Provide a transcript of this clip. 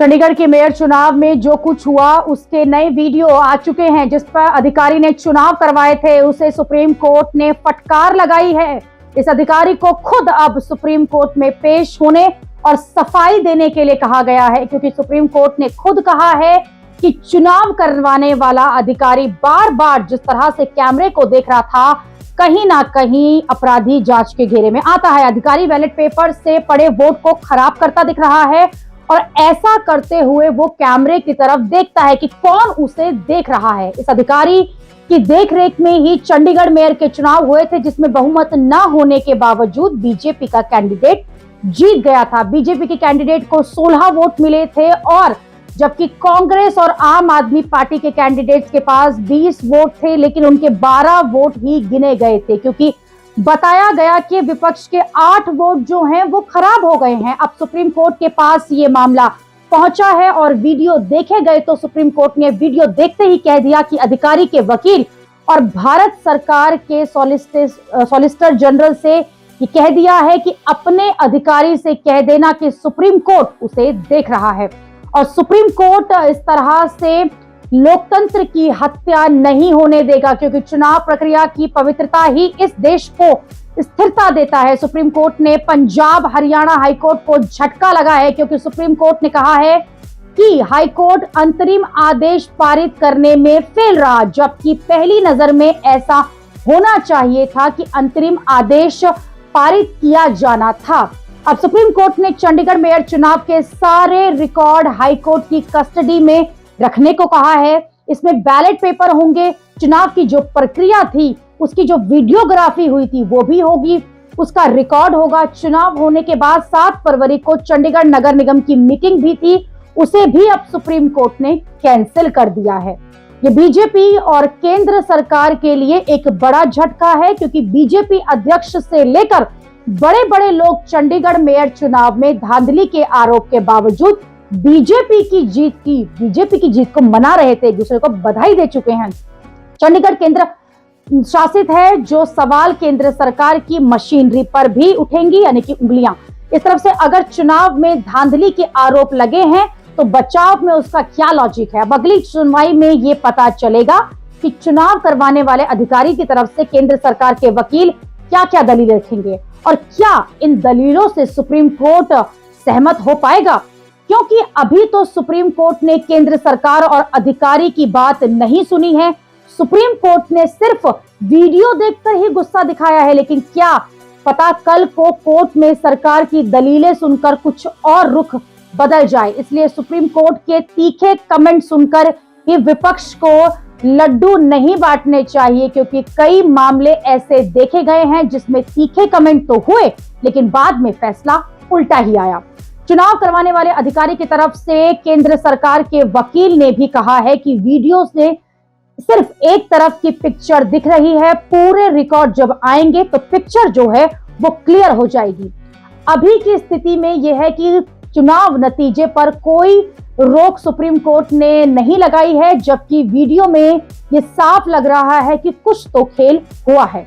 चंडीगढ़ के मेयर चुनाव में जो कुछ हुआ उसके नए वीडियो आ चुके हैं, जिस पर अधिकारी ने चुनाव करवाए थे उसे सुप्रीम कोर्ट ने फटकार लगाई है। इस अधिकारी को खुद अब सुप्रीम कोर्ट में पेश होने और सफाई देने के लिए कहा गया है, क्योंकि सुप्रीम कोर्ट ने खुद कहा है कि चुनाव करवाने वाला अधिकारी बार बार जिस तरह से कैमरे को देख रहा था, कहीं ना कहीं अपराधी जांच के घेरे में आता है। अधिकारी बैलेट पेपर से पड़े वोट को खराब करता दिख रहा है और ऐसा करते हुए वो कैमरे की तरफ देखता है कि कौन उसे देख रहा है। इस अधिकारी की देखरेख में ही चंडीगढ़ मेयर के चुनाव हुए थे, जिसमें बहुमत न होने के बावजूद बीजेपी का कैंडिडेट जीत गया था। बीजेपी के कैंडिडेट को 16 वोट मिले थे और जबकि कांग्रेस और आम आदमी पार्टी के कैंडिडेट्स के पास 20 वोट थे, लेकिन उनके 12 वोट ही गिने गए थे, क्योंकि बताया गया कि विपक्ष के 8 वोट जो हैं वो खराब हो गए हैं। अब सुप्रीम कोर्ट के पास ये मामला पहुंचा है और वीडियो देखे गए तो सुप्रीम कोर्ट ने वीडियो देखते ही कह दिया कि अधिकारी के वकील और भारत सरकार के सॉलिसिटर जनरल से ये कह दिया है कि अपने अधिकारी से कह देना कि सुप्रीम कोर्ट उसे देख रहा है। और सुप्रीम कोर्ट इस तरह से लोकतंत्र की हत्या नहीं होने देगा, क्योंकि चुनाव प्रक्रिया की पवित्रता ही इस देश को स्थिरता देता है। सुप्रीम कोर्ट ने पंजाब हरियाणा हाईकोर्ट को झटका लगा है, क्योंकि सुप्रीम कोर्ट ने कहा है कि हाईकोर्ट अंतरिम आदेश पारित करने में फेल रहा, जबकि पहली नजर में ऐसा होना चाहिए था कि अंतरिम आदेश पारित किया जाना था। अब सुप्रीम कोर्ट ने चंडीगढ़ मेयर चुनाव के सारे रिकॉर्ड हाईकोर्ट की कस्टडी में रखने को कहा है। इसमें बैलेट पेपर होंगे, चुनाव की जो प्रक्रिया थी उसकी जो वीडियोग्राफी हुई थी वो भी होगी, उसका रिकॉर्ड होगा। चुनाव होने के बाद 7 फरवरी को चंडीगढ़ नगर निगम की मीटिंग भी थी, उसे भी अब सुप्रीम कोर्ट ने कैंसिल कर दिया है। ये बीजेपी और केंद्र सरकार के लिए एक बड़ा झटका है, क्योंकि बीजेपी अध्यक्ष से लेकर बड़े बड़े लोग चंडीगढ़ मेयर चुनाव में धांधली के आरोप के बावजूद बीजेपी की जीत को मना रहे थे, एक दूसरे को बधाई दे चुके हैं। चंडीगढ़ केंद्र शासित है, जो सवाल केंद्र सरकार की मशीनरी पर भी उठेंगी, यानी कि उंगलियां। इस तरफ से अगर चुनाव में धांधली के आरोप लगे हैं तो बचाव में उसका क्या लॉजिक है। अब अगली सुनवाई में ये पता चलेगा कि चुनाव करवाने वाले अधिकारी की तरफ से केंद्र सरकार के वकील क्या क्या दलील रखेंगे और क्या इन दलीलों से सुप्रीम कोर्ट सहमत हो पाएगा, क्योंकि अभी तो सुप्रीम कोर्ट ने केंद्र सरकार और अधिकारी की बात नहीं सुनी है। सुप्रीम कोर्ट ने सिर्फ वीडियो देखकर ही गुस्सा दिखाया है, लेकिन क्या पता कल को कोर्ट में सरकार की दलीलें सुनकर कुछ और रुख बदल जाए। इसलिए सुप्रीम कोर्ट के तीखे कमेंट सुनकर ही विपक्ष को लड्डू नहीं बांटने चाहिए, क्योंकि कई मामले ऐसे देखे गए हैं जिसमें तीखे कमेंट तो हुए लेकिन बाद में फैसला उल्टा ही आया। चुनाव करवाने वाले अधिकारी की तरफ से केंद्र सरकार के वकील ने भी कहा है कि वीडियो से सिर्फ एक तरफ की पिक्चर दिख रही है, पूरे रिकॉर्ड जब आएंगे तो पिक्चर जो है वो क्लियर हो जाएगी। अभी की स्थिति में यह है कि चुनाव नतीजे पर कोई रोक सुप्रीम कोर्ट ने नहीं लगाई है, जबकि वीडियो में ये साफ लग रहा है कि कुछ तो खेल हुआ है।